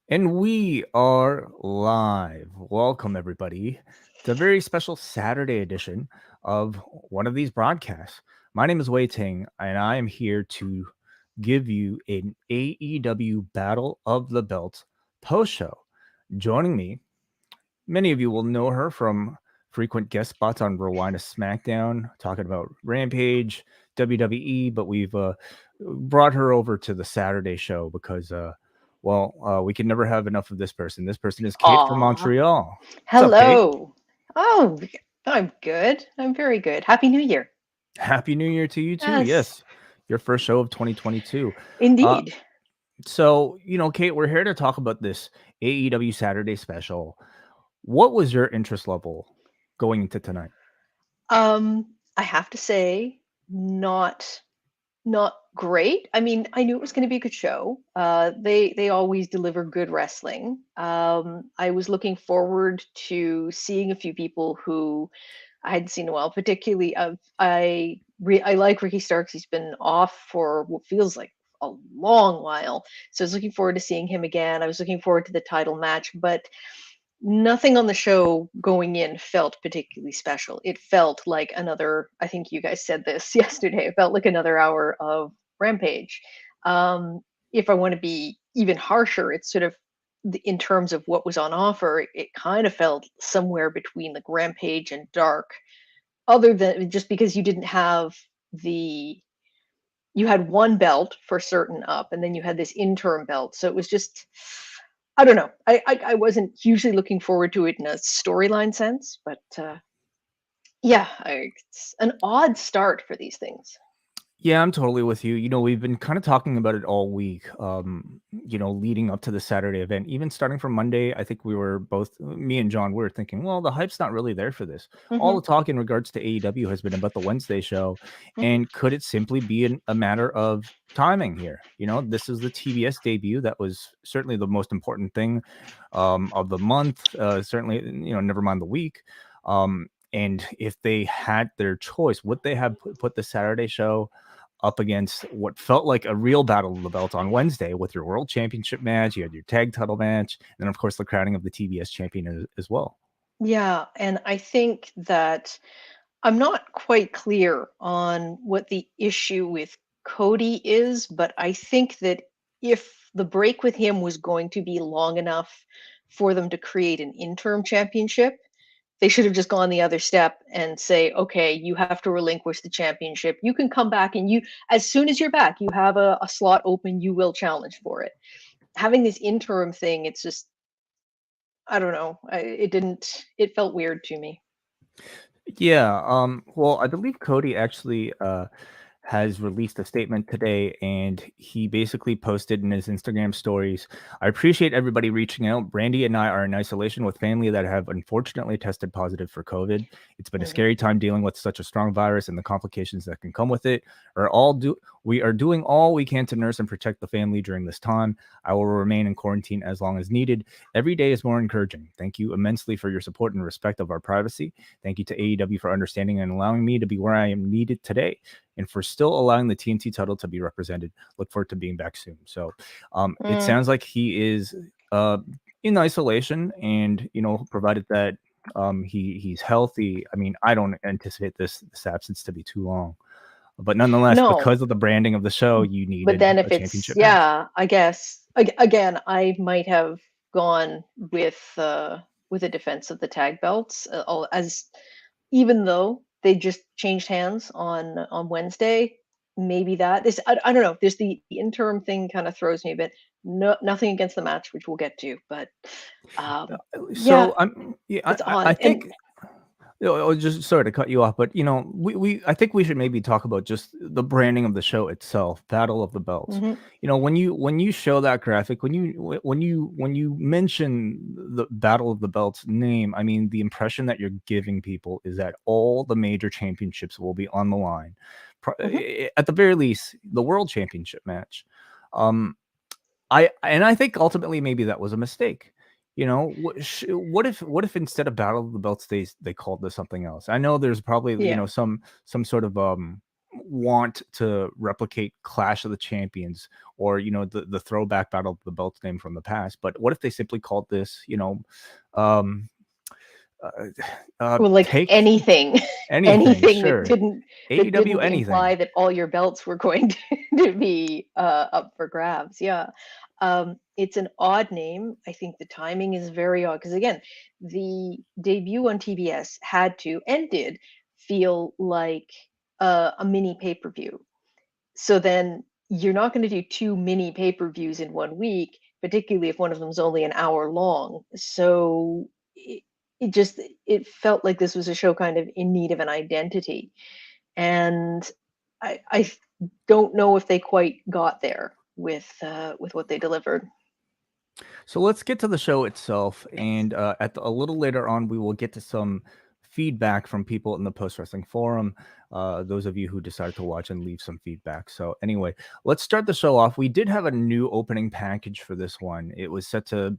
And we are live. Welcome, everybody, to a very special Saturday edition of one of these broadcasts. My name is Wai Ting, and I am here to give you an AEW Battle of the Belts post show. Joining me, many of you will know her from frequent guest spots on Rewind to SmackDown, talking about Rampage, WWE, but we've brought her over to the Saturday show because we can never have enough of this person. This person is Kate from Aw, Montreal. What's up, Kate? hello. Oh, I'm good. I'm very good. Happy New Year. Happy New Year to you too. Yes, Yes, your first show of 2022. Uh, indeed. Kate, we're here to talk about this AEW Saturday Special. What was your interest level going into tonight? I have to say, not not great. I mean, I knew it was going to be a good show. They always deliver good wrestling. I was looking forward to seeing a few people who I hadn't seen in a while, particularly I like Ricky Starks. He's been off for what feels like a long while. So I was looking forward to seeing him again. I was looking forward to the title match, but nothing on the show going in felt particularly special. It felt like another, I think you guys said this yesterday, it felt like another hour of Rampage. If I want to be even harsher, it's sort of in terms of what was on offer, it kind of felt somewhere between like Rampage and Dark, other than just because you didn't have the you had one belt for certain up, and then you had this interim belt. So it was just, I don't know. I wasn't hugely looking forward to it in a storyline sense, but yeah, it's an odd start for these things. Yeah, I'm totally with you. We've been kind of talking about it all week, leading up to the Saturday event. Even starting from Monday, I think we were both, me and John, we were thinking, well, the hype's not really there for this. All Hmm. the talk in regards to AEW has been about the Wednesday show. Hmm. And could it simply be a matter of timing here? This is the TBS debut. That was certainly the most important thing of the month. Certainly, never mind the week. And if they had their choice, would they have put the Saturday show up against what felt like a real battle of the belt on Wednesday with your world championship match? You had your tag title match, and then of course the crowning of the TBS champion as well. Yeah, and I think that I'm not quite clear on what the issue with Cody is, but I think that if the break with him was going to be long enough for them to create an interim championship, they should have just gone the other step and say, okay, you have to relinquish the championship. You can come back, and as soon as you're back, you have a slot open, you will challenge for it. Having this interim thing, it's just, I don't know. It felt weird to me. Yeah. Well, I believe Cody actually has released a statement today, and he basically posted in his Instagram stories, I appreciate everybody reaching out. Brandy and I are in isolation with family that have unfortunately tested positive for COVID. It's been a Hmm. scary time dealing with such a strong virus and the complications that can come with it. We are doing all we can to nurse and protect the family during this time. I will remain in quarantine as long as needed. Every day is more encouraging. Thank you immensely for your support and respect of our privacy. Thank you to AEW for understanding and allowing me to be where I am needed today, and for still allowing the TNT title to be represented. Look forward to being back soon. So it Mm, sounds like he is in isolation, and provided that he's healthy. I mean, I don't anticipate this absence to be too long, but nonetheless, no, because of the branding of the show, you but needed then a if it's, championship match. yeah, I guess again, I might have gone with a defense of the tag belts, as even though they just changed hands on Wednesday. Maybe that this I don't know. There's the interim thing kind of throws me a bit. No, nothing against the match, which we'll get to, but yeah, So it's I odd. And think. Just sorry to cut you off, but I think we should maybe talk about just the branding of the show itself, Battle of the Belts. mhm, When you show that graphic, when you mention the Battle of the Belts name, I mean the impression that you're giving people is that all the major championships will be on the line. mhm. At the very least, the World Championship match. Um, I think ultimately maybe that was a mistake. What if instead of Battle of the Belts they called this something else? I know there's probably Yeah. some sort of want to replicate Clash of the Champions or the throwback battle of the belts name from the past. But what if they simply called this um uh, Well, like take anything, anything, anything that sure. didn't AEW imply anything. that all your belts were going to be up for grabs. Yeah. It's an odd name. I think the timing is very odd because again, the debut on TBS had to and did feel like a mini pay-per-view. So then you're not going to do two mini pay-per-views in 1 week, particularly if one of them's only an hour long. So it just it felt like this was a show kind of in need of an identity. And I don't know if they quite got there with what they delivered. So let's get to the show itself, and a little later on, we will get to some feedback from people in the post wrestling forum. Those of you who decided to watch and leave some feedback. So anyway, let's start the show off. We did have a new opening package for this one. It was set to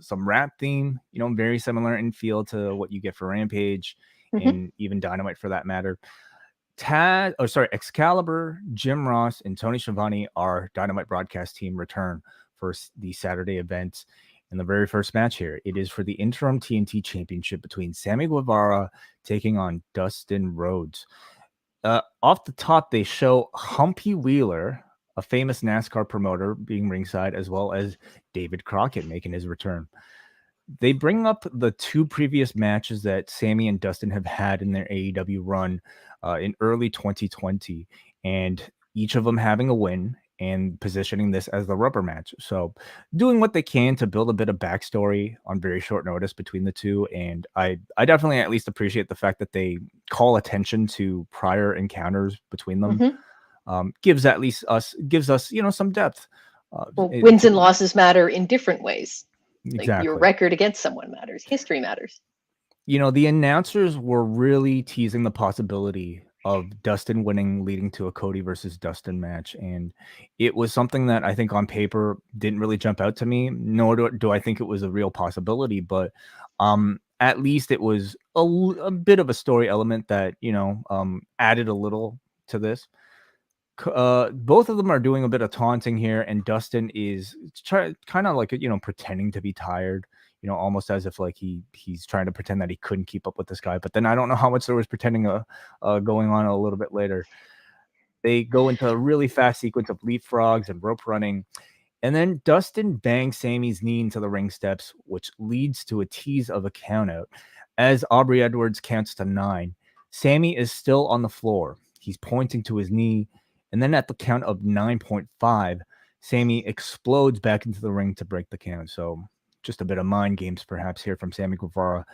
some rap theme, very similar in feel to what you get for Rampage Mm-hmm. and even Dynamite for that matter. Excalibur, Jim Ross, and Tony Schiavone, our Dynamite broadcast team, return for the Saturday event. In the very first match here, it is for the interim TNT championship between Sammy Guevara taking on Dustin Rhodes. Off the top, they show Humpy Wheeler, a famous NASCAR promoter, being ringside, as well as David Crockett making his return. They bring up the two previous matches that Sammy and Dustin have had in their AEW run in early 2020, and each of them having a win and positioning this as the rubber match. So doing what they can to build a bit of backstory on very short notice between the two. And I definitely at least appreciate the fact that they call attention to prior encounters between them. Mm-hmm. Gives us, some depth. Well, wins and To losses matter in different ways. Like your exactly. record against someone matters. History matters. The announcers were really teasing the possibility of Dustin winning, leading to a Cody versus Dustin match. And it was something that I think on paper didn't really jump out to me, nor do I think it was a real possibility. But at least it was a bit of a story element that, added a little to this. Both of them are doing a bit of taunting here, and Dustin is kind of like pretending to be tired, almost as if like he's trying to pretend that he couldn't keep up with this guy. But then I don't know how much there was pretending going on a little bit later. They go into a really fast sequence of leapfrogs and rope running, and then Dustin bangs Sammy's knee into the ring steps, which leads to a tease of a countout. As Aubrey Edwards counts to 9, Sammy is still on the floor. He's pointing to his knee, and then at the count of 9.5, Sammy explodes back into the ring to break the count. So just a bit of mind games perhaps here from Sammy Guevara.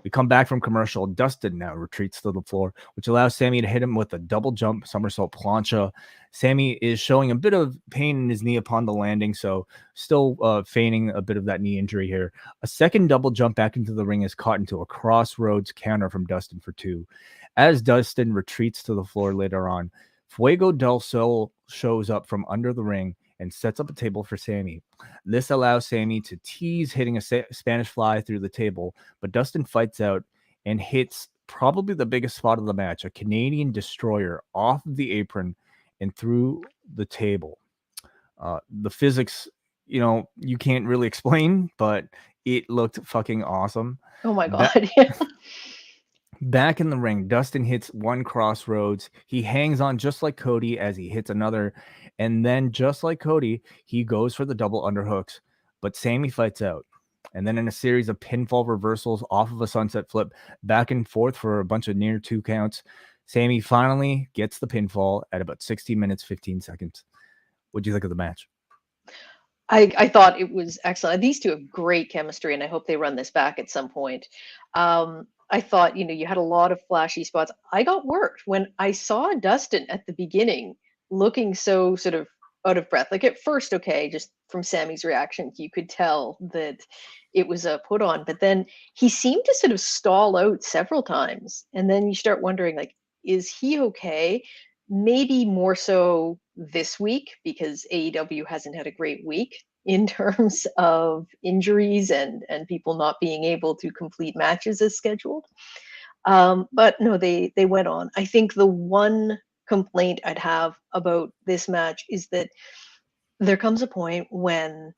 We come back from commercial. Dustin now retreats to the floor, which allows Sammy to hit him with a double jump somersault plancha. Sammy is showing a bit of pain in his knee upon the landing, so still feigning a bit of that knee injury here. A second double jump back into the ring is caught into a crossroads counter from Dustin for 2. As Dustin retreats to the floor later on, Fuego del Sol shows up from under the ring and sets up a table for Sammy. This allows Sammy to tease hitting a Spanish fly through the table, but Dustin fights out and hits probably the biggest spot of the match, a Canadian destroyer off the apron and through the table. The physics, you can't really explain, but it looked fucking awesome. Oh my God. Yeah. Back in the ring, Dustin hits one crossroads. He hangs on just like Cody as he hits another. And then, just like Cody, he goes for the double underhooks. But Sammy fights out. And then, in a series of pinfall reversals off of a sunset flip, back and forth for a bunch of near 2 counts, Sammy finally gets the pinfall at about 60 minutes, 15 seconds. What do you think of the match? I thought it was excellent. These two have great chemistry, and I hope they run this back at some point. I thought, you had a lot of flashy spots. I got worked when I saw Dustin at the beginning looking so sort of out of breath. Like at first, okay, just from Sammy's reaction, you could tell that it was a put on, but then he seemed to sort of stall out several times. And then you start wondering, like, is he okay? Maybe more so this week because AEW hasn't had a great week in terms of injuries and people not being able to complete matches as scheduled. But no, they went on. I think the one complaint I'd have about this match is that there comes a point when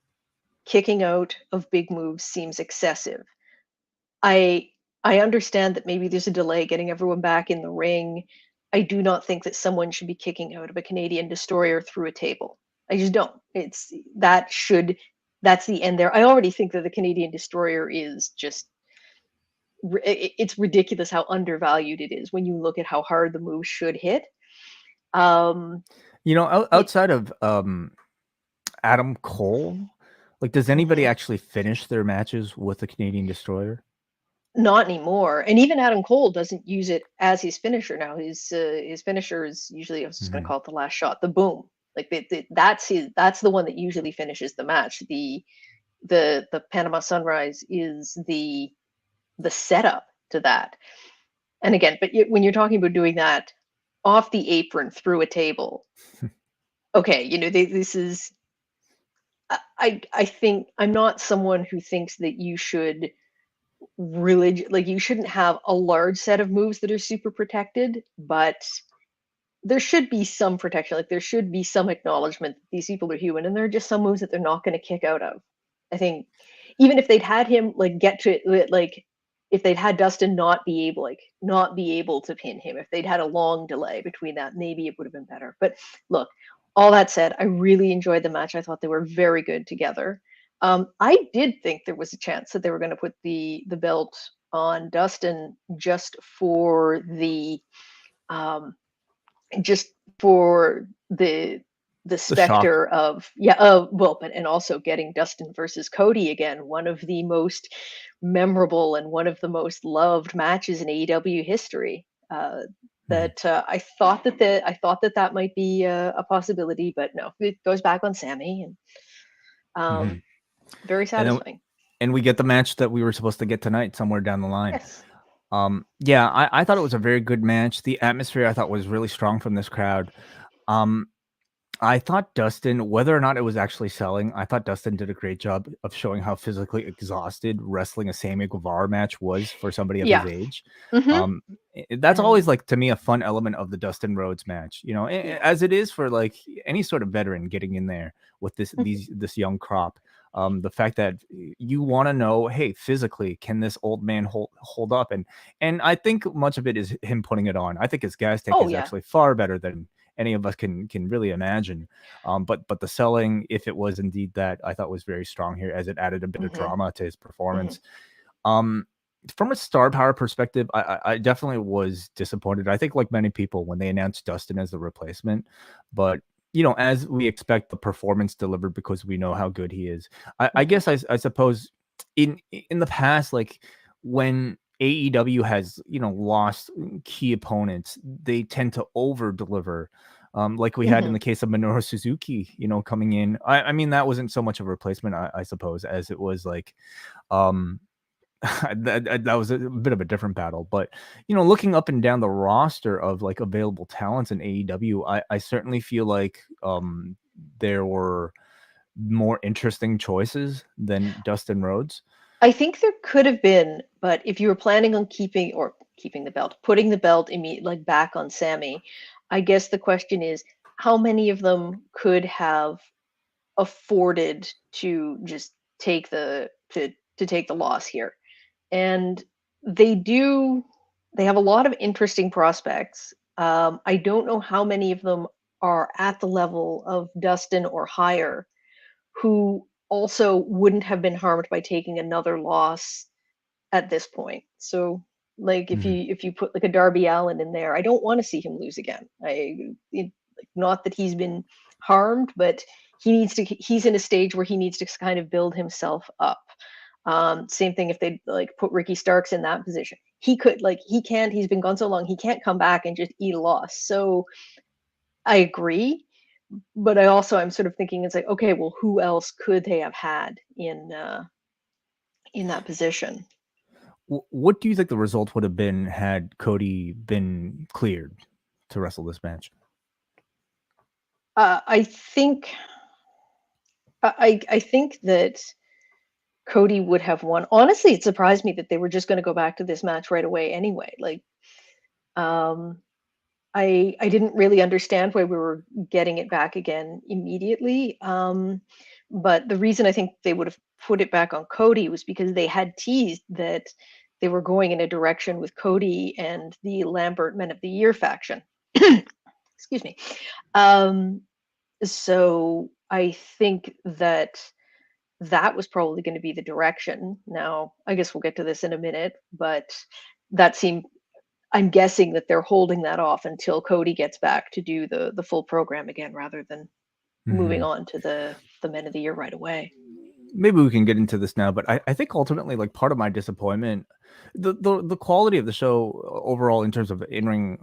kicking out of big moves seems excessive. I I understand that maybe there's a delay getting everyone back in the ring. I do not think that someone should be kicking out of a Canadian destroyer through a table. I just don't. That's the end there. I already think that the Canadian destroyer is just it's ridiculous how undervalued it is when you look at how hard the move should hit. Outside of Adam Cole, like, does anybody Mhm. actually finish their matches with the Canadian destroyer? Not anymore. And even Adam Cole doesn't use it as his finisher now. His finisher is usually, I was just going to Mhm. call it the last shot, the boom. Like that's the one that usually finishes the match. The Panama Sunrise is the setup to that. And again, but when you're talking about doing that off the apron through a table, okay, this is I think I'm not someone who thinks that you should like you shouldn't have a large set of moves that are super protected, but there should be some protection. Like there should be some acknowledgement that these people are human, and there are just some moves that they're not going to kick out of. I think even if they'd had him like get to it, like if they'd had Dustin not be able to pin him, if they'd had a long delay between that, maybe it would have been better. But look, all that said, I really enjoyed the match. I thought they were very good together. I did think there was a chance that they were going to put the belt on Dustin um, just for the The shock. specter of but and also getting Dustin versus Cody again, one of the most memorable and one of the most loved matches in AEW history. Mhm. That I thought that might be a possibility, but no, it goes back on Sammy, and Mhm. very And then satisfying. and we get the match that we were supposed to get tonight somewhere down the line. Yes. Yeah, I thought it was a very good match. The atmosphere I thought was really strong from this crowd. Um, I thought Dustin, whether or not it was actually selling, I thought Dustin did a great job of showing how physically exhausted wrestling a Sammy Guevara match was for somebody of his Yeah. age. Hmm. That's And always, like, to me, a fun element of the Dustin Rhodes match, yeah. as it is for, like, any sort of veteran getting in there with this young crop. The fact that you want to know, hey, physically, can this old man hold up? And I think much of it is him putting it on. I think his gas tank Oh is yeah. actually far better than any of us can really imagine. But the selling, if it was indeed that, I thought was very strong here, as it added a bit of Hmm. drama to his Hmm. performance. Um, from a star power perspective, I definitely was disappointed. I think, like many people, when they announced Dustin as the replacement, but as we expect, the performance delivered because we know how good he is. I Hmm. guess I suppose in the past, like when AEW has lost key opponents, they tend to over deliver. Like we had in Hmm. the case of Minoru Suzuki, coming in. I mean, that wasn't so much a replacement, I suppose, as it was like um that was a bit of a different battle. But looking up and down the roster of like available talents in AEW, I certainly feel like there were more interesting choices than Dustin Rhodes. I think there could have been, but if you were planning on keeping the belt, putting the belt like back on Sammy, I guess the question is how many of them could have afforded to just to take the loss here. And they do they have a lot of interesting prospects. I don't know how many of them are at the level of Dustin or higher, who also wouldn't have been harmed by taking another loss at this point. So like Mhm. if you put like a Darby Allen in there, I don't want to see him lose again. Not that he's been harmed, but he's in a stage where he needs to kind of build himself up. Same thing if they like put Ricky Starks in that position. He's been gone so long, he can't come back and just eat a loss. So I agree, but I'm sort of thinking it's like, okay, well, who else could they have had in that position? What do you think the result would have been had Cody been cleared to wrestle this match? I think I think that Cody would have won. Honestly, it surprised me that they were just going to go back to this match right away anyway. Um, I didn't really understand why we were getting it back again immediately. But the reason I think they would have put it back on Cody was because they had teased that they were going in a direction with Cody and the Lambert Men of the Year faction. Excuse me. Um, so I think that that was probably going to be the direction. Now, I guess we'll get to this in a minute, but that seemed, I'm guessing that they're holding that off until Cody gets back to do the full program again, rather than moving Mhm. on to the Men of the Year right away. Maybe we can get into this now, but I think ultimately, like, part of my disappointment, the quality of the show overall in terms of in-ring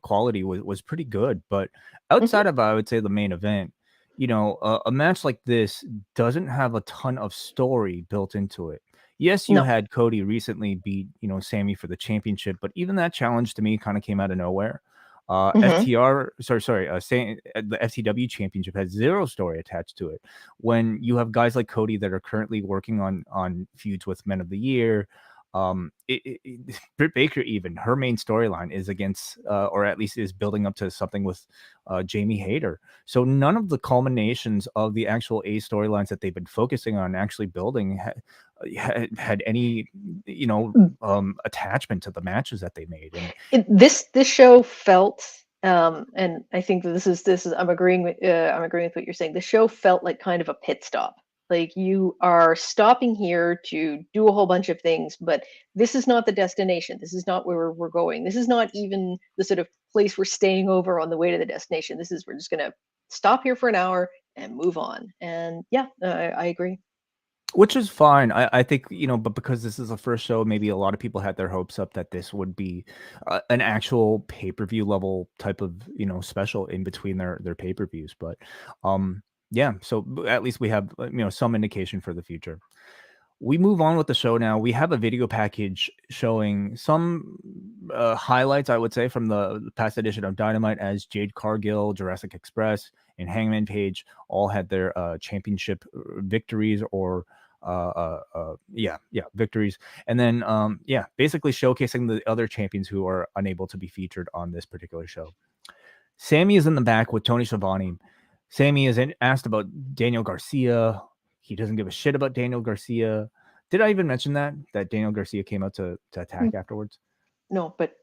quality was pretty good, but Hmm. outside of, I would say, the main event, a match like this doesn't have a ton of story built into it. Yes, you No. had Cody recently beat, Sammy for the championship, but even that challenge to me kind of came out of nowhere. Hmm. FTR, sorry, the FTW championship has zero story attached to it. When you have guys like Cody that are currently working on feuds with Men of the Year, Britt Baker, even her main storyline is against, or at least is building up to something with Jamie Hayter. So none of the culminations of the actual A storylines that they've been focusing on actually building had any, attachment to the matches that they made. And This show felt, and I think that this is I'm agreeing with what you're saying. The show felt like kind of a pit stop. Like, you are stopping here to do a whole bunch of things, but this is not the destination. This is not where we're going. This is not even the sort of place we're staying over on the way to the destination. This is, we're just gonna stop here for an hour and move on. And yeah, I agree. which is fine. I think, but because this is the first show, maybe a lot of people had their hopes up that this would be an actual pay-per-view level type of, special in between their pay-per-views. But yeah, so at least we have, some indication for the future. We move on with the show now. We have a video package showing some highlights, I would say, from the past edition of Dynamite, as Jade Cargill, Jurassic Express, and Hangman Page all had their championship victories, or victories. And then basically showcasing the other champions who are unable to be featured on this particular show. Sammy is in the back with Tony Schiavone. Sammy is asked about Daniel Garcia. He doesn't give a shit about Daniel Garcia. Did I even mention that Daniel Garcia came out to attack Mm, afterwards? no, but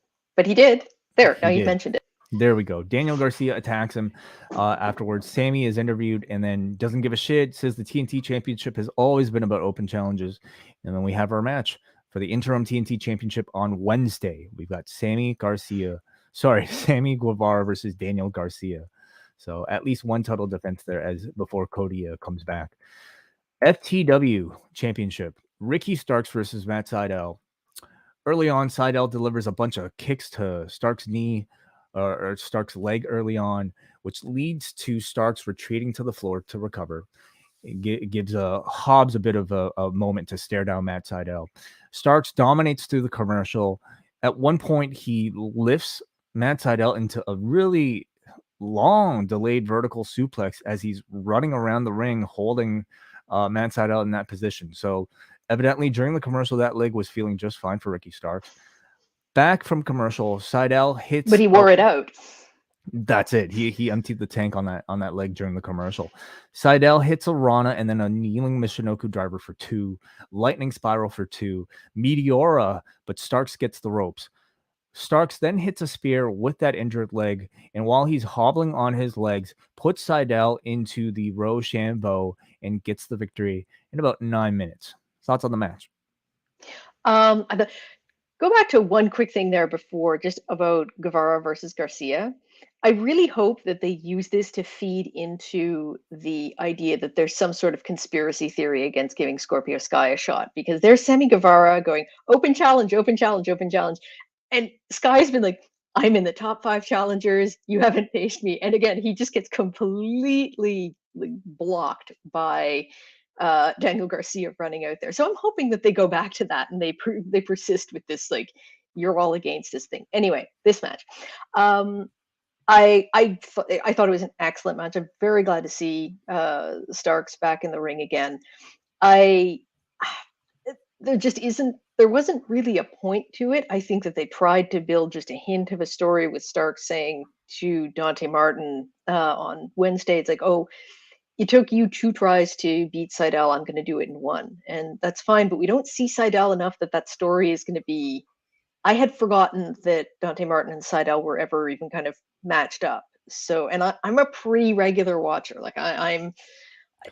he did. There, now He you've did. mentioned it. There we go. Daniel Garcia attacks him afterwards. Sammy is interviewed and then doesn't give a shit, says the TNT Championship has always been about open challenges. And then we have our match for the interim TNT Championship on Wednesday. We've got Sammy Guevara versus Daniel Garcia. So at least one title defense there as before Cody comes back. FTW Championship. Ricky Starks versus Matt Sydal. Early on, Sydal delivers a bunch of kicks to Starks' knee or Starks' leg early on, which leads to Starks retreating to the floor to recover. It gives Hobbs a bit of a moment to stare down Matt Sydal. Starks dominates through the commercial. At one point, he lifts Matt Sydal into a really long delayed vertical suplex as he's running around the ring holding Matt Sydal in that position. So evidently during the commercial, that leg was feeling just fine for Ricky Starks. Back from commercial, Sydal But hits he a wore it out. that's it. He emptied the tank on that leg during the commercial. Sydal hits a Rana and then a kneeling Michinoku driver for 2, lightning spiral for 2, Meteora, but Starks gets the ropes. Starks then hits a spear with that injured leg, and while he's hobbling on his legs, puts Sydal into the Rochambeau and gets the victory in about 9 minutes. Thoughts on the match? Go back to one quick thing there before, just about Guevara versus Garcia. I really hope that they use this to feed into the idea that there's some sort of conspiracy theory against giving Scorpio Sky a shot, because there's Sammy Guevara going open challenge, open challenge, open challenge. And Sky's been like, I'm in the top 5 challengers. You haven't faced me. And again, he just gets completely, like, blocked by Daniel Garcia running out there. So I'm hoping that they go back to that and they persist with this, like, you're all against this thing. Anyway, this match. Um, I thought it was an excellent match. I'm very glad to see Starks back in the ring again. I There just isn't there wasn't really a point to it. I think that they tried to build just a hint of a story with Stark saying to Dante Martin on Wednesday, it's like, oh, it took you 2 tries to beat Sydal. I'm going to do it in one. And that's fine. But we don't see Sydal enough that that story is going to be. I had forgotten that Dante Martin and Sydal were ever even kind of matched up. So, and I'm a pretty regular watcher. Like I'm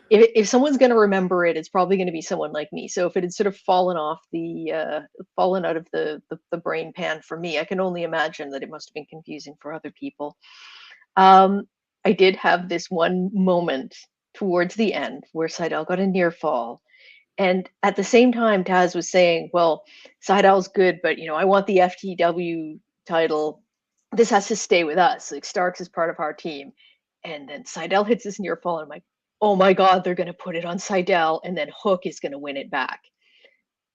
if someone's going to remember it, it's probably going to be someone like me. So if it had sort of fallen out of the brain pan for me, I can only imagine that it must have been confusing for other people. Um, I did have this one moment towards the end where Sydal got a near fall. And at the same time, Taz was saying, well, Sydal's good, but I want the FTW title. This has to stay with us. Like Starks is part of our team. And then Sydal hits his near fall, and I'm like, oh my God, they're gonna put it on Sydal, and then Hook is gonna win it back.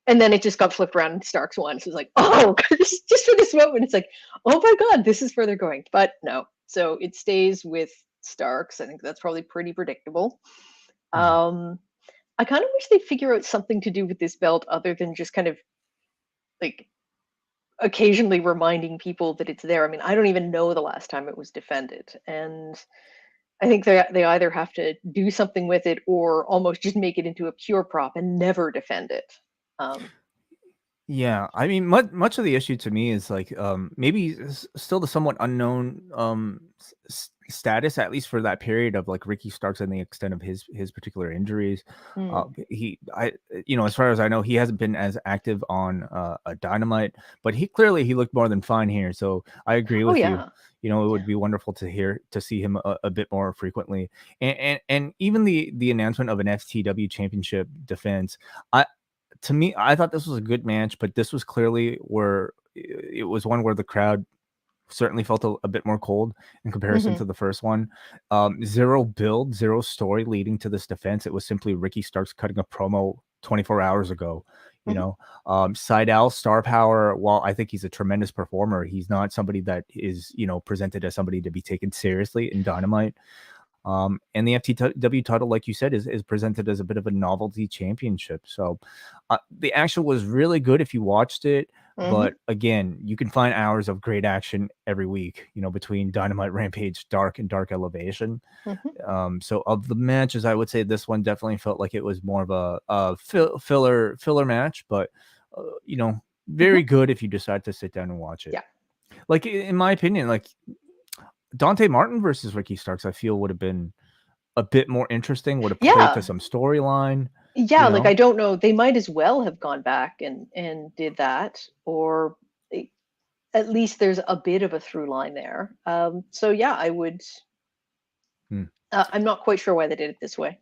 And then it just got flipped around and Starks won. So it's like, oh, just for this moment, it's like, oh my God, this is where they're going. But no. So it stays with Starks. I think that's probably pretty predictable. Mhm. I kind of wish they'd figure out something to do with this belt other than just kind of like occasionally reminding people that it's there. I mean, I don't even know the last time it was defended. And I think they either have to do something with it or almost just make it into a pure prop and never defend it. Um, Yeah, I mean, much of the issue to me is like maybe still the somewhat unknown status, at least for that period of like Ricky Starks and the extent of his particular injuries. mm. As far as I know, he hasn't been as active on a Dynamite, but he looked more than fine here. So I agree Oh with you. yeah, It would yeah. be wonderful to see him a bit more frequently, and even the announcement of an FTW championship defense. To me, I thought this was a good match, but this was clearly where it was one where the crowd certainly felt a bit more cold in comparison Hmm. to the first one. Zero build, zero story leading to this defense. It was simply Ricky Starks cutting a promo 24 hours ago. You Hmm. know, Sydal star power. While I think he's a tremendous performer, he's not somebody that is presented as somebody to be taken seriously in Dynamite. And the FTW title, like you said, is presented as a bit of a novelty championship. So the action was really good if you watched it. But Hmm. again, you can find hours of great action every week, between Dynamite, Rampage, Dark, and Dark Elevation. Hmm. So of the matches, I would say this one definitely felt like it was more of a filler match, but very Hmm. good if you decide to sit down and watch it. Yeah, Like in my opinion, like Dante Martin versus Ricky Starks, I feel would have been a bit more interesting, would have played to yeah, some storyline, yeah. you Like know? I don't know, they might as well have gone back and did that, or at least there's a bit of a through line there. So yeah, I would. Hmm. I'm not quite sure why they did it this way.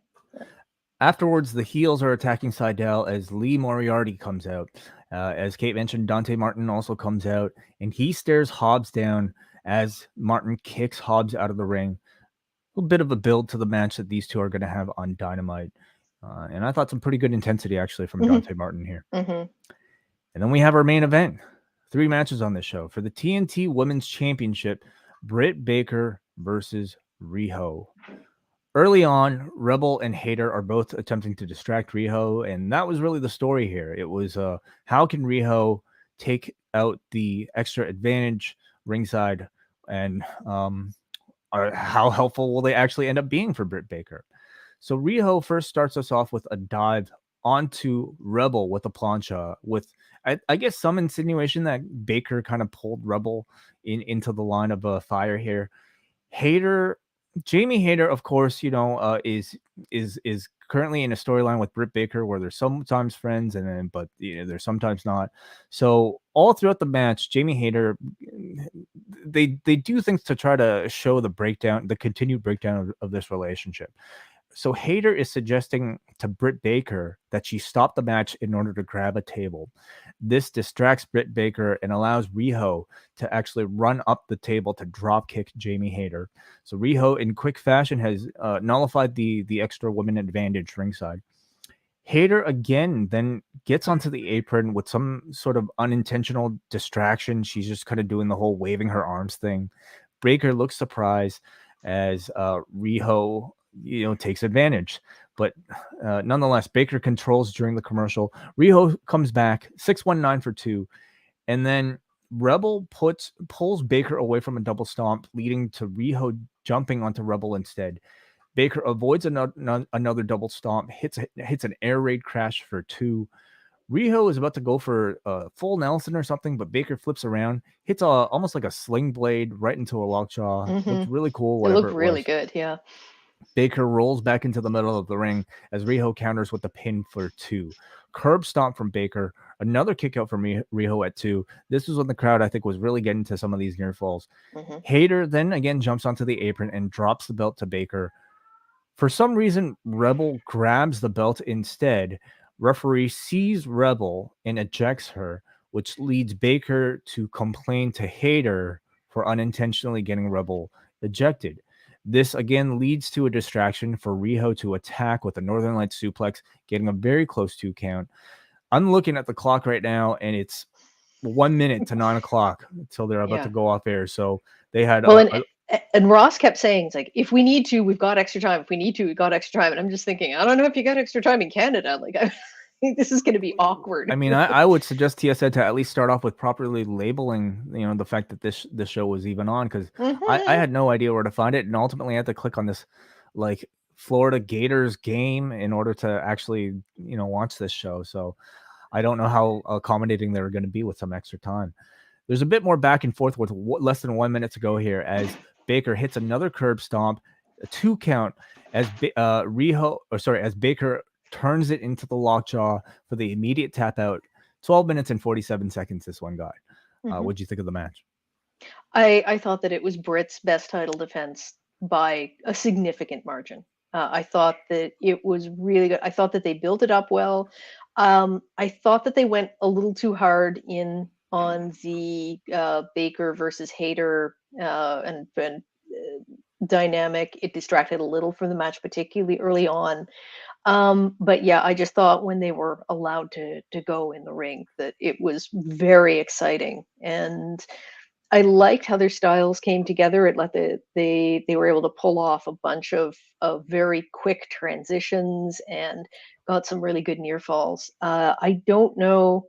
Afterwards, the heels are attacking Sydal as Lee Moriarty comes out. As Kate mentioned, Dante Martin also comes out, and he stares Hobbs down as Martin kicks Hobbs out of the ring. A little bit of a build to the match that these two are going to have on Dynamite. And I thought some pretty good intensity, actually, from Hmm. Dante Martin here. Hmm. And then we have our main event. 3 matches on this show. For the TNT Women's Championship, Britt Baker versus Riho. Early on, Rebel and Hater are both attempting to distract Riho, and that was really the story here. It was how can Riho take out the extra advantage ringside, and how helpful will they actually end up being for Britt Baker? So Riho first starts us off with a dive onto Rebel with a plancha, with I guess some insinuation that Baker kind of pulled Rebel into the line of fire here. Hater, Jamie Hater, of course, is currently in a storyline with Britt Baker where they're sometimes friends and then, but they're sometimes not. So all throughout the match, Jamie Hater, they do things to try to show the continued breakdown of this relationship. So Hater is suggesting to Britt Baker that she stop the match in order to grab a table. This distracts Britt Baker and allows Riho to actually run up the table to drop kick Jamie Hater. So Riho, in quick fashion, has nullified the extra women advantage ringside. Hater again then gets onto the apron with some sort of unintentional distraction. She's just kind of doing the whole waving her arms thing. Baker looks surprised as Riho takes advantage. But nonetheless, Baker controls during the commercial. Riho comes back 619 for 2, and then Rebel pulls Baker away from a double stomp, leading to Riho jumping onto Rebel instead. Baker avoids another double stomp, hits an air raid crash for 2. Riho is about to go for a full Nelson or something, but Baker flips around, hits almost like a sling blade right into a lockjaw. Looked really cool, It whatever looked it really was. good, yeah. Baker rolls back into the middle of the ring as Riho counters with the pin for 2. Curb stomp from Baker, another kick out from Riho at 2. This was when the crowd, I think, was really getting to some of these near falls. Hayter then again jumps onto the apron and drops the belt to Baker. For some reason, Rebel grabs the belt instead. Referee sees Rebel and ejects her, which leads Baker to complain to Hayter for unintentionally getting Rebel ejected. This again leads to a distraction for Riho to attack with a Northern Light suplex, getting a very close 2 count. I'm looking at the clock right now, and it's 1 minute to 9 o'clock until they're about to go off air. So they had and Ross kept saying, it's like, if we need to, we've got extra time. If we need to, we've got extra time. And I'm just thinking, I don't know if you got extra time in Canada. Like, I think this is going to be awkward. I mean, I would suggest TSN to at least start off with properly labeling, the fact that this show was even on, because I had no idea where to find it, and ultimately I had to click on this like Florida Gators game in order to actually watch this show. So I don't know how accommodating they're going to be with some extra time. There's a bit more back and forth with less than 1 minute to go here as Baker hits another curb stomp, a 2 count as as Baker turns it into the lockjaw for the immediate tap out. 12 minutes and 47 seconds this one got. What'd you think of the match? I thought that it was Britt's best title defense by a significant margin. I thought that it was really good. I thought that they built it up well. I thought that they went a little too hard on the Baker versus Hayter and dynamic. It distracted a little from the match, particularly early on. But yeah, I just thought when they were allowed to go in the ring that it was very exciting, and I liked how their styles came together. It let they were able to pull off a bunch of very quick transitions and got some really good near falls. I don't know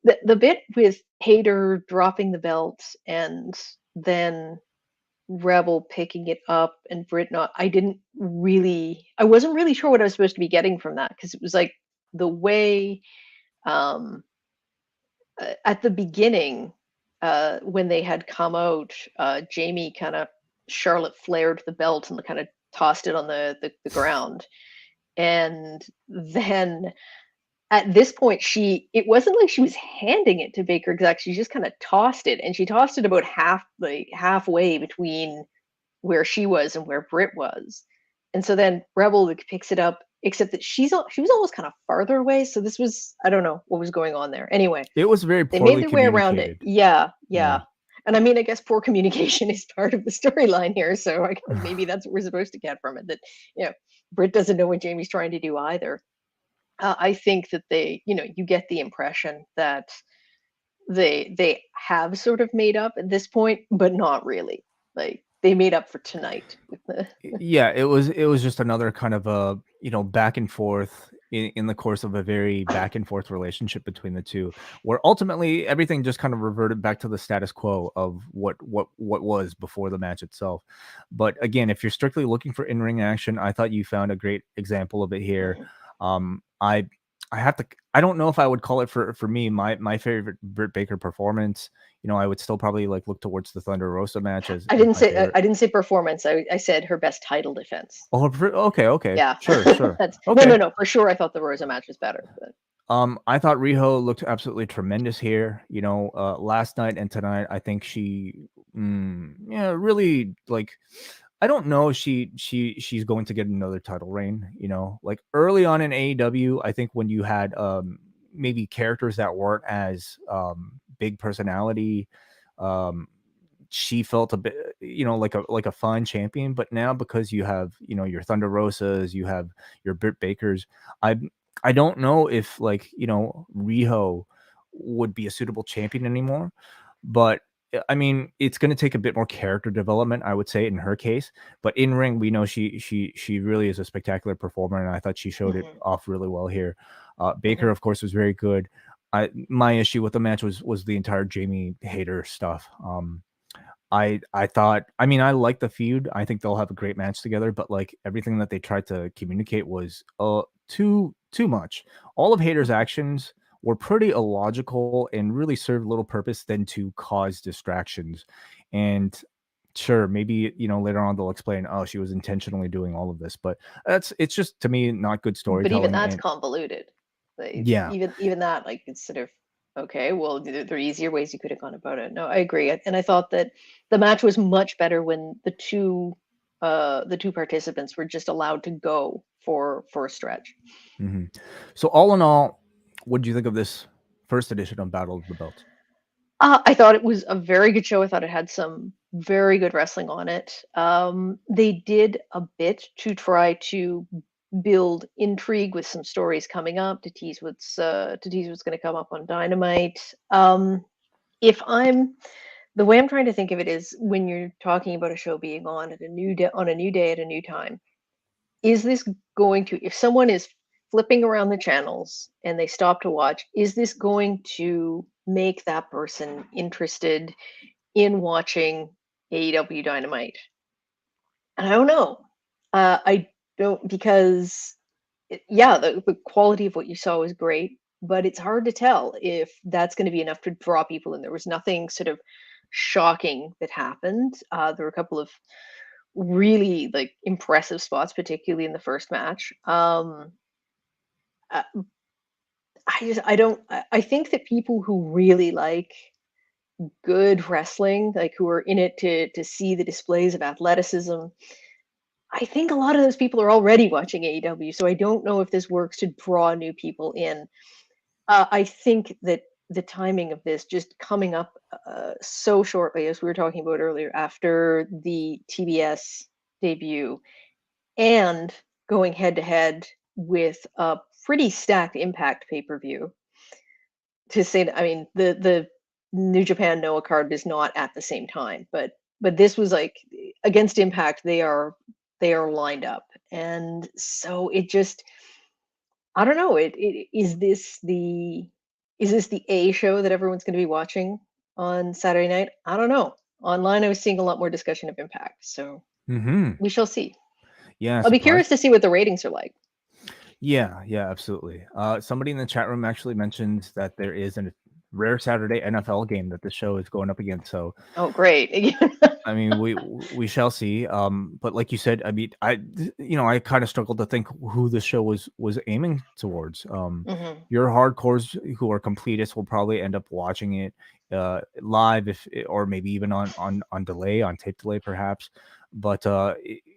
the bit with Hayter dropping the belt and then Rebel picking it up and Britt not. I wasn't really sure what I was supposed to be getting from that, because it was like the way um, at the beginning when they had come out, Jamie kind of Charlotte flared the belt and kind of tossed it on the ground, and then at this point it wasn't like she was handing it to Baker exactly. She just kind of tossed it, and she tossed it about halfway between where she was and where Britt was. And so then Rebel picks it up, except that she was almost kind of farther away. So this was, I don't know what was going on there. Anyway, it was very they poorly made their way around it. Yeah. And I mean, I guess poor communication is part of the storyline here. So I guess maybe that's what we're supposed to get from it. That Britt doesn't know what Jamie's trying to do either. I think that you get the impression that they have sort of made up at this point, but not really. Like they made up for tonight with the Yeah, it was just another kind of a back and forth in the course of a very back and forth relationship between the two, where ultimately everything just kind of reverted back to the status quo of what was before the match itself. But again, if you're strictly looking for in-ring action, I thought you found a great example of it here. I have to. I don't know if I would call it for me my favorite Britt Baker performance. I would still probably look towards the Thunder Rosa match as I didn't my say favorite. I didn't say performance. I said her best title defense. Oh, okay. Yeah, Sure. That's Okay. no. For sure, I thought the Rosa match was better. But I thought Riho looked absolutely tremendous here. Last night and tonight, I think she, really I don't know if she's going to get another title reign. Early on in AEW, I think when you had maybe characters that weren't as big personality, she felt a bit, like a fun champion. But now, because you have, your Thunder Rosas, you have your Britt Bakers, I don't know if Riho would be a suitable champion anymore. But I mean, it's going to take a bit more character development, I would say, in her case. But in ring, we know she really is a spectacular performer, and I thought she showed it Mhm, off really well here. Baker, mhm. of course, was very good. My issue with the match was the entire Jamie hater stuff. I thought, I mean, I like the feud. I think they'll have a great match together, but like everything that they tried to communicate was too much. All of Hater's Mhm. actions were pretty illogical and really served little purpose than to cause distractions. And sure, maybe later on they'll explain, oh, she was intentionally doing all of this, but it's just to me not good But even storytelling. that's And convoluted. Like, yeah. even that, like, it's sort of okay. Well, there are easier ways you could have gone about it. No, I agree, and I thought that the match was much better when the two participants were just allowed to go for a stretch. Mhm. So all in all, what did you think of this first edition of Battle of the Belts? I thought it was a very good show. I thought it had some very good wrestling on it. They did a bit to try to build intrigue with some stories coming up to tease what's going to come up on Dynamite. If I'm The way I'm trying to think of it is when you're talking about a show being on at a new day on a new day at a new time, is this going to, if someone is flipping around the channels and they stop to watch, is this going to make that person interested in watching AEW Dynamite? And I don't know. I don't, because yeah, the quality of what you saw was great, but it's hard to tell if that's going to be enough to draw people in. There was nothing sort of shocking that happened. There were a couple of really like impressive spots, particularly in the first match. Uh, I don't. I think that people who really like good wrestling, like who are in it to see the displays of athleticism, I think a lot of those people are already watching AEW. So I don't know if this works to draw new people in. I think that the timing of this just coming up so shortly, as we were talking about earlier, after the TBS debut, and going head to head with a pretty stacked Impact pay per view. To say that, I mean, the New Japan Noah card is not at the same time, but this was like against Impact. They are lined up, and so it just, I don't know. Is this the A show that everyone's going to be watching on Saturday night? I don't know. Online, I was seeing a lot more discussion of Impact, so Hmm. we shall see. Yeah, I'll be surprise. curious to see what the ratings are like. Yeah, absolutely. Somebody in the chat room actually mentioned that there is a rare Saturday NFL game that the show is going up against. So, Oh, great. I mean, we shall see. But like you said, I mean, I kind of struggled to think who the show was aiming towards. Mhm. Your hardcores who are completists will probably end up watching it live, or maybe even on delay, on tape delay, perhaps. But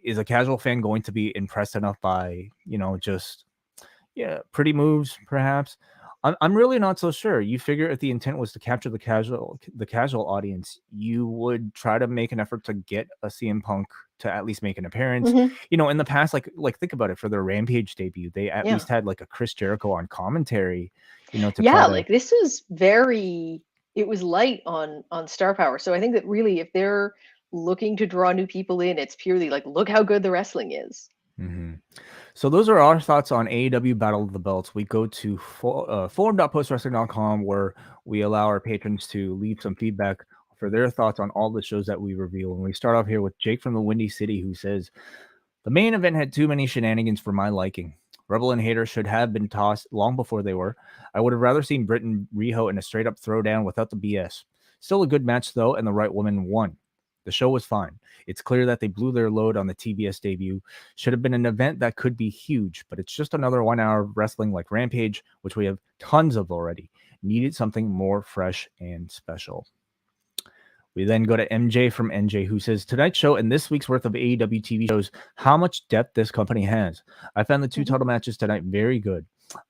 is a casual fan going to be impressed enough by just pretty moves, perhaps? I'm really not so sure. You figure if the intent was to capture the casual audience, you would try to make an effort to get a CM Punk to at least make an appearance. Mhm. In the past, like think about it, for their Rampage debut, they at Yeah. least had like a Chris Jericho on commentary, to try Yeah, to. like this was very, it was light on star power. So I think that really if they're looking to draw new people in, it's purely like look how good the wrestling is. Mhm. So those are our thoughts on AEW Battle of the Belts. We go to forum.postwrestling.com, where we allow our patrons to leave some feedback for their thoughts on all the shows that we reveal. And we start off here with Jake from the Windy City, who says, the main event had too many shenanigans for my liking. Rebel and Hater should have been tossed long before they were. I would have rather seen Britt and Riho in a straight up throwdown without the BS. Still a good match, though, and the right woman won. The show was fine. It's clear that they blew their load on the TBS debut. Should have been an event that could be huge, but it's just another 1 hour of wrestling like Rampage, which we have tons of already. Needed something more fresh and special. We then go to MJ from NJ, who says, tonight's show and this week's worth of AEW TV shows how much depth this company has. I found the two Mhm. title matches tonight very good.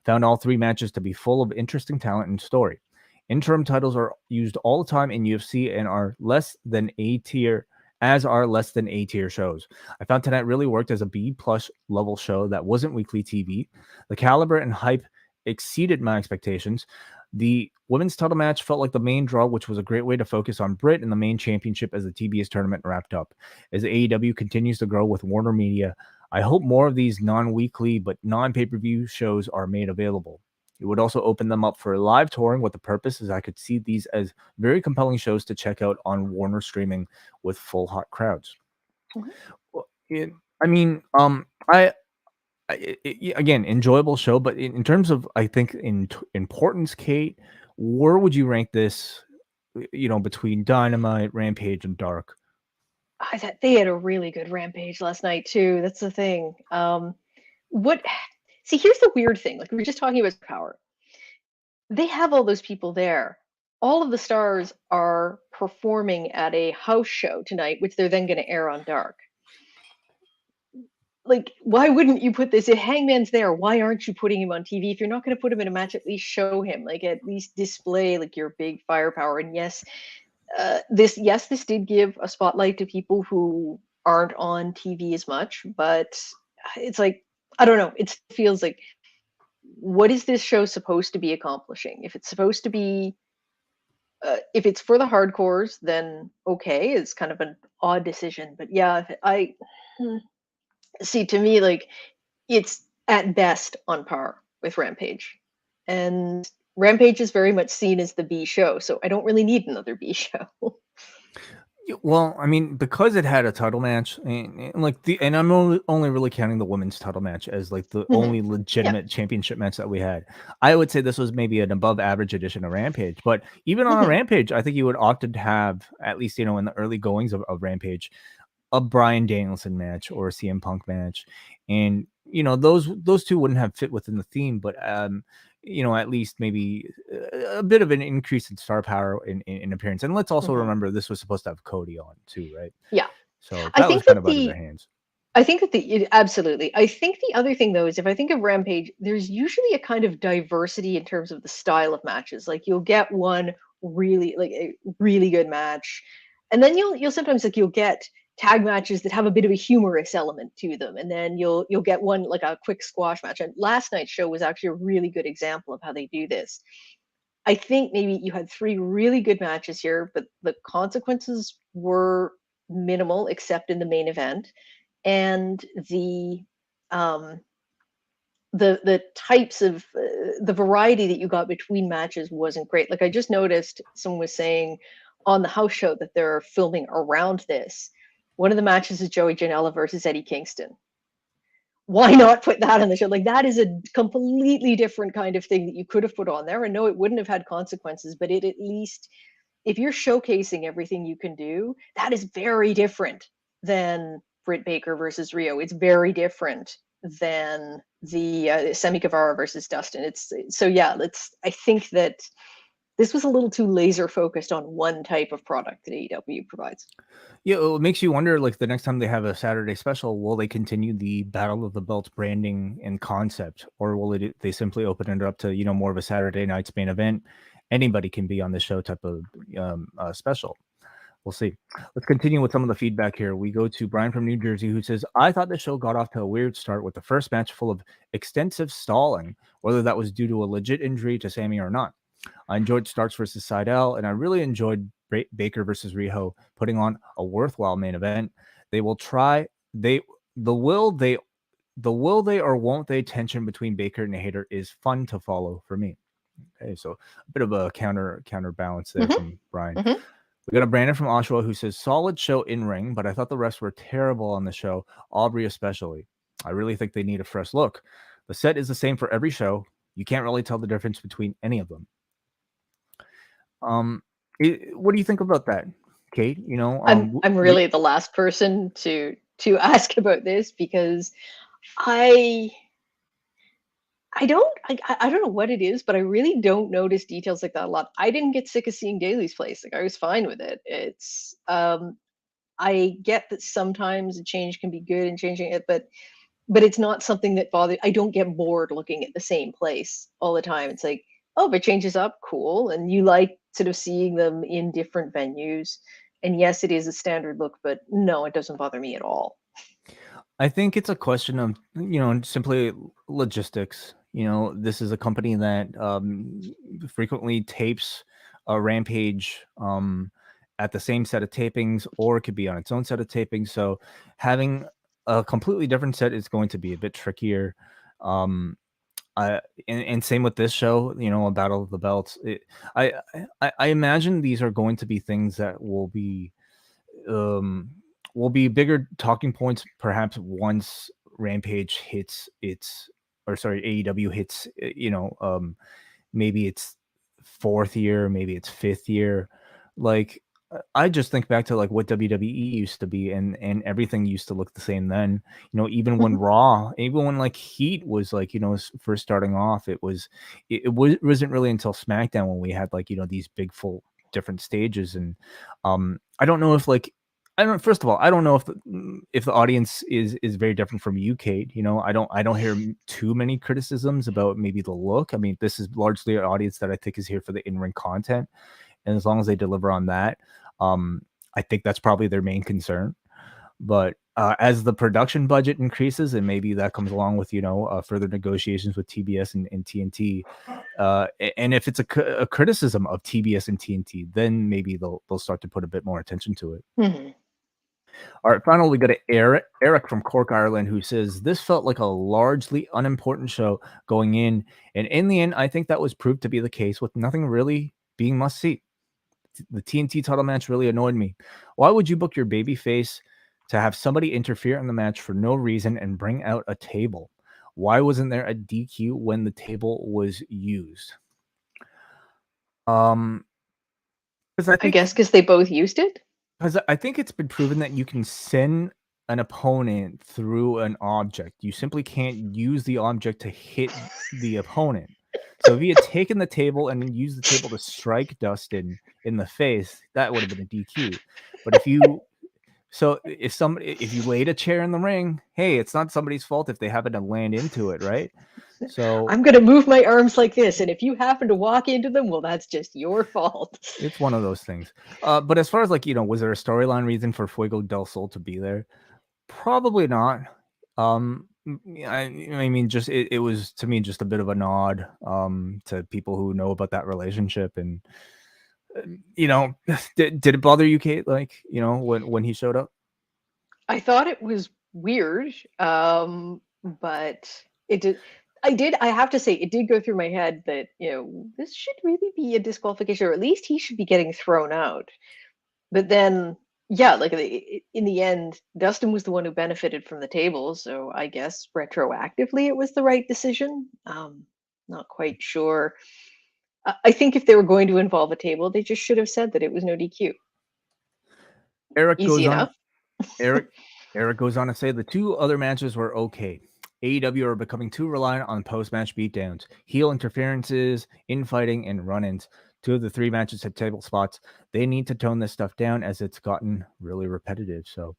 Found all three matches to be full of interesting talent and story. Interim titles are used all the time in UFC and are less than A tier, as are less than A tier shows. I found tonight really worked as a B plus level show that wasn't weekly TV. The caliber and hype exceeded my expectations. The women's title match felt like the main draw, which was a great way to focus on Britt and the main championship as the TBS tournament wrapped up. As AEW continues to grow with Warner Media, I hope more of these non-weekly but non-pay-per-view shows are made available. It would also open them up for live touring. What the purpose is, I could see these as very compelling shows to check out on Warner streaming with full hot crowds. Mhm. Well, I mean, again, enjoyable show, but in terms of, I think, importance, Kate, where would you rank this? Between Dynamite, Rampage, and Dark. I thought they had a really good Rampage last night too. That's the thing. What? See, here's the weird thing. Like we were just talking about power. They have all those people there. All of the stars are performing at a house show tonight, which they're then going to air on Dark. Like, why wouldn't you put this? If Hangman's there, why aren't you putting him on TV? If you're not going to put him in a match, at least show him. Like, at least display like your big firepower. And yes, this did give a spotlight to people who aren't on TV as much, but it's like I don't know. It feels like, what is this show supposed to be accomplishing? If it's supposed to be, if it's for the hardcores, then okay, it's kind of an odd decision. But yeah, I see. To me, like it's at best on par with Rampage, and Rampage is very much seen as the B show, so I don't really need another B show. Well, I mean, because it had a title match, and I'm only really counting the women's title match as like the Mhm. only Yeah. legitimate championship match that we had. I would say this was maybe an above average edition of Rampage, but even on a Mhm. Rampage, I think you would often have, at least in the early goings of Rampage, a Bryan Danielson match or a CM Punk match, and those two wouldn't have fit within the theme, but at least maybe a bit of an increase in star power in appearance. And let's also Mhm. remember this was supposed to have Cody on too, right? Yeah. So I that was think kind that of out of their the hands. I think that absolutely. I think the other thing though is if I think of Rampage, there's usually a kind of diversity in terms of the style of matches. Like you'll get one really like a really good match, and then you'll sometimes like you'll get tag matches that have a bit of a humorous element to them, and then you'll get one like a quick squash match. And last night's show was actually a really good example of how they do this. I think maybe you had three really good matches here, but the consequences were minimal except in the main event, and um the types of the variety that you got between matches wasn't great. Like I just noticed someone was saying on the house show that they're filming around this. One of the matches is Joey Janela versus Eddie Kingston. Why not put that on the show? Like that is a completely different kind of thing that you could have put on there. And no, it wouldn't have had consequences, but it at least, if you're showcasing everything you can do, that is very different than Britt Baker versus Riho. It's very different than the Sammy Guevara versus Dustin. It's so yeah. I think that this was a little too laser focused on one type of product that AEW provides. Yeah, it makes you wonder, like, the next time they have a Saturday special, will they continue the Battle of the Belts branding and concept, or will they simply open it up to more of a Saturday night's main event? Anybody can be on the show type of special. We'll see. Let's continue with some of the feedback here. We go to Brian from New Jersey, who says, I thought the show got off to a weird start with the first match full of extensive stalling, whether that was due to a legit injury to Sammy or not. I enjoyed Starks versus Sydal, and I really enjoyed Baker versus Riho putting on a worthwhile main event. They will try. The will they or won't they tension between Baker and Hater is fun to follow for me. Okay, so a bit of a counterbalance there Mm-hmm. from Brian. Mm-hmm. We got a Brandon from Oshawa who says, solid show in ring, but I thought the refs were terrible on the show, Aubrey especially. I really think they need a fresh look. The set is the same for every show. You can't really tell the difference between any of them. What do you think about that, Kate? I'm really the last person to ask about this because I I don't know what it is, but I really don't notice details like that a lot. I didn't get sick of seeing Daly's place. Like I was fine with it. It's I get that sometimes a change can be good in changing it, but it's not something that bothers. I don't get bored looking at the same place all the time. It's like, oh, if it changes up, cool. And you like sort of seeing them in different venues. And yes, it is a standard look, but no, it doesn't bother me at all. I think it's a question of simply logistics. This is a company that frequently tapes a Rampage at the same set of tapings, or it could be on its own set of tapings. So having a completely different set is going to be a bit trickier. Um, and same with this show, a Battle of the Belts. I, I imagine these are going to be things that um, will be bigger talking points, perhaps once Rampage hits its, or sorry, AEW hits, maybe it's fourth year, maybe it's fifth year. Like I just think back to like what WWE used to be, and everything used to look the same then. Even when Mhm. Raw, even when like Heat was like first starting off, it wasn't really until SmackDown when we had like these big full different stages. And I don't know if like I don't. First of all, I don't know if the audience is very different from you, Kate. I don't hear too many criticisms about maybe the look. I mean, this is largely an audience that I think is here for the in-ring content, and as long as they deliver on that, um, I think that's probably their main concern. But as the production budget increases, and maybe that comes along with further negotiations with TBS and TNT, and if it's a criticism of TBS and TNT, then maybe they'll start to put a bit more attention to it. Mhm. All right, finally, we got to Eric from Cork, Ireland, who says this felt like a largely unimportant show going in, and in the end, I think that was proved to be the case, with nothing really being must see. The TNT title match really annoyed me. Why would you book your baby face to have somebody interfere in the match for no reason and bring out a table? Why wasn't there a DQ when the table was used? Um, because I I think guess because they both used it. Because I think it's been proven that you can send an opponent through an object. You simply can't use the object to hit the opponent. So if he had taken the table and then used the table to strike Dustin in the face, that would have been a DQ. But if you laid a chair in the ring, hey, it's not somebody's fault if they happen to land into it, right? So I'm going to move my arms like this, and if you happen to walk into them, well, that's just your fault. it's one of those things. But as far as like, was there a storyline reason for Fuego del Sol to be there? Probably not. I mean, just it was to me just a bit of a nod to people who know about that relationship, and you know, did it bother you, Kate? Like, when he showed up? I thought it was weird, but it did. I have to say, it did go through my head that, this should really be a disqualification, or at least he should be getting thrown out. But then, yeah, like in the end, Dustin was the one who benefited from the table, so I guess retroactively it was the right decision. Not quite sure. I think if they were going to involve a table, they just should have said that it was no DQ. Eric Easy goes on. enough. Eric Eric goes on to say the two other matches were okay. AEW are becoming too reliant on post-match beatdowns, heel interferences, infighting, and run-ins. Two of the three matches had table spots. They need to tone this stuff down as it's gotten really repetitive. So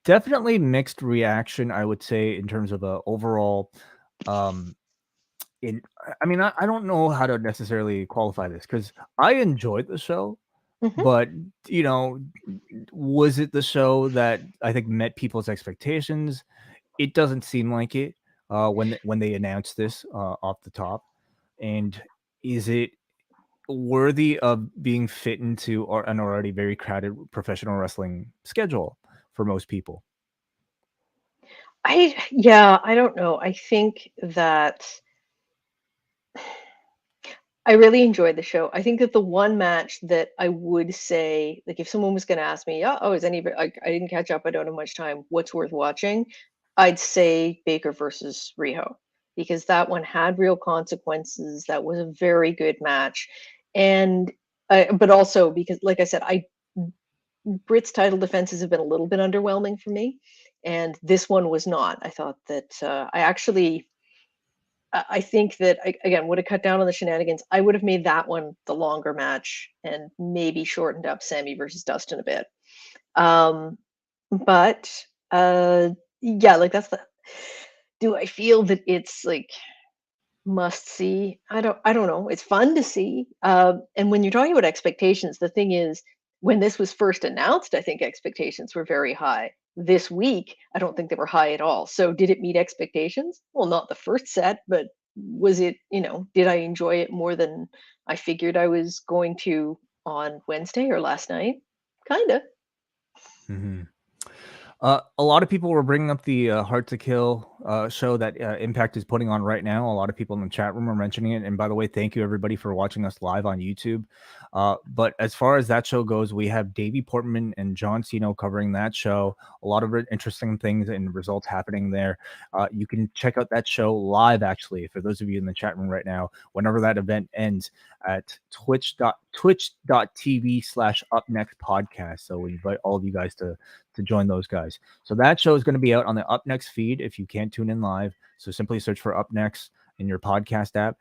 definitely mixed reaction, I would say, in terms of a overall. Um, in I mean, I don't know how to necessarily qualify this because I enjoyed the show, Hmm. but you know, was it the show that I think met people's expectations? It doesn't seem like it when they announced this off the top. And is it worthy of being fit into an already very crowded professional wrestling schedule for most people? Yeah, I don't know. I think that I really enjoyed the show. I think that the one match that I would say, like, if someone was going to ask me, oh, is any, I didn't catch up, I don't have much time, what's worth watching? I'd say Baker versus Riho, because that one had real consequences. That was a very good match. And, but also because, like I said, Britt's title defenses have been a little bit underwhelming for me. And this one was not. I thought that I think that I, again, would have cut down on the shenanigans. I would have made that one the longer match and maybe shortened up Sammy versus Dustin a bit. Um, but yeah, like that's the. Do I feel that it's like must see? I don't know. It's fun to see. And when you're talking about expectations, the thing is, when this was first announced, I think expectations were very high. This week, I don't think they were high at all. So did it meet expectations? Well, not the first set, but was it, did I enjoy it more than I figured I was going to on Wednesday or last night? Kind of. Mm-hmm. A lot of people were bringing up the Hard to Kill show that Impact is putting on right now. A lot of people in the chat room are mentioning it. And by the way, thank you everybody for watching us live on YouTube. But as far as that show goes, we have Davey Portman and John Cena covering that show. A lot of interesting things and results happening there. You can check out that show live, actually, for those of you in the chat room right now, whenever that event ends at twitch.tv/upnextpodcast. So we invite all of you guys to join those guys. So that show is going to be out on the Up Next feed if you can't tune in live. So simply search for Up Next in your podcast app.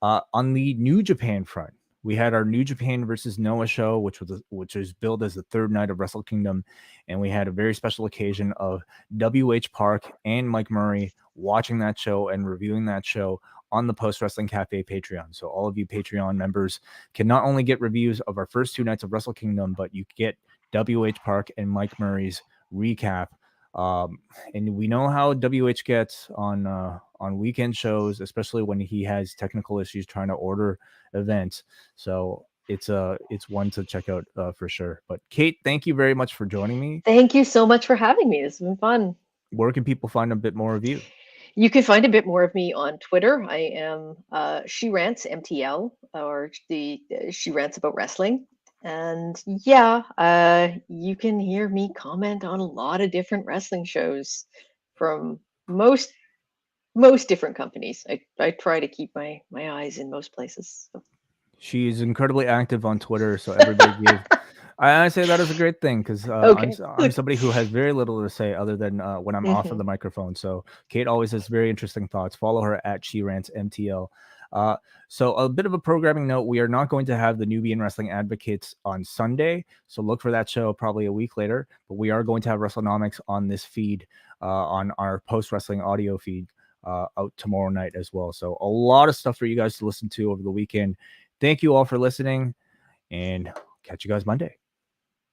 On the New Japan front, we had our New Japan versus Noah show, which was billed as the third night of Wrestle Kingdom, and we had a very special occasion of WH Park and Mike Murray watching that show and reviewing that show on the Post Wrestling Cafe Patreon. So all of you Patreon members can not only get reviews of our first 2 nights of Wrestle Kingdom, but you get WH Park and Mike Murray's recap. And we know how WH gets on weekend shows, especially when he has technical issues trying to order events. So it's one to check out for sure. But Kate, thank you very much for joining me. Thank you so much for having me. It's been fun. Where can people find a bit more of you? You can find a bit more of me on Twitter. I am She Rants MTL, or She Rants About Wrestling. And yeah, you can hear me comment on a lot of different wrestling shows from most different companies. I try to keep my eyes in most places. So. She's incredibly active on Twitter, so everybody give. I say that is a great thing because Okay. I'm somebody who has very little to say other than when I'm off of the Mhm. microphone. So Kate always has very interesting thoughts. Follow her at She Rants MTL. So a bit of a programming note: we are not going to have the Nubian Wrestling Advocates on Sunday, so look for that show probably a week later. But we are going to have WrestleNomics on this feed, on our post wrestling audio feed, out tomorrow night as well. So a lot of stuff for you guys to listen to over the weekend. Thank you all for listening, and catch you guys Monday.